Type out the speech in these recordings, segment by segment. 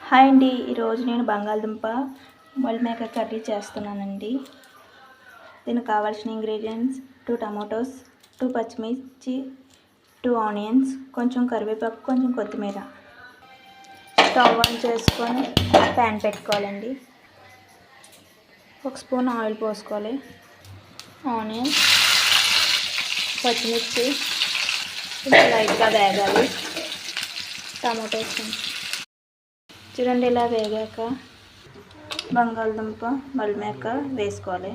Hi అండి, ఈరోజు నేను బంగాళదుంప మొలిమేక కర్రీ చేస్తున్నానండి. దీనికి కావాల్సిన ఇంగ్రీడియంట్స్ 2 టమాటోస్, 2 పచ్చిమిర్చి, 2 ఆనియన్స్, కొంచెం కరివేపాకు, కొంచెం కొత్తిమీర. స్టవ్ ఆన్ చేసుకొని ప్యాన్ పెట్టుకోవాలండి. 1 స్పూన్ ఆయిల్ పోసుకోవాలి. ఆనియన్స్, పచ్చిమిర్చి లైట్గా వేగాలి. టమాటోస్ చూడండి, ఇలా వేగాక బంగాళదుంప మొలిమేక వేసుకోవాలి.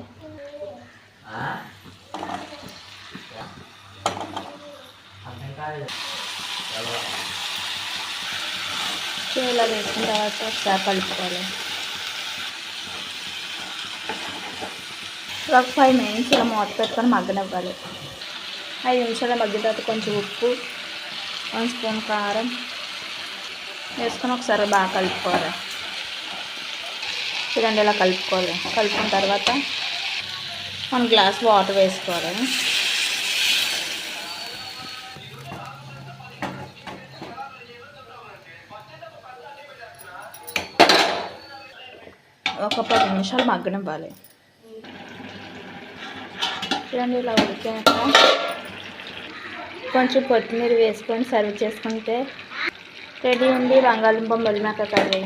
ఇలా వేసిన తర్వాత ఒకసారి కలుపుకోవాలి. ఒక 5 మినిట్స్ ఇలా మూత పెట్టుకొని మగ్గనివ్వాలి. 5 నిమిషాలు మగ్గిన తర్వాత కొంచెం ఉప్పు, 1 స్పూన్ కారం వేసుకొని ఒకసారి బాగా కలుపుకోవాలి. చూడండి, ఇలా కలుపుకోవాలి. కలుపుకున్న తర్వాత 1 గ్లాస్ వాటర్ వేసుకోవాలి. ఒక 10 నిమిషాలు మగ్గనివ్వాలి. చూడండి, ఇలా ఉడికాక కొంచెం కొత్తిమీర వేసుకొని సర్వ్ చేసుకుంటే రెడీ ఉంది బంగాళదుంప మొలిమేక కర్రీ.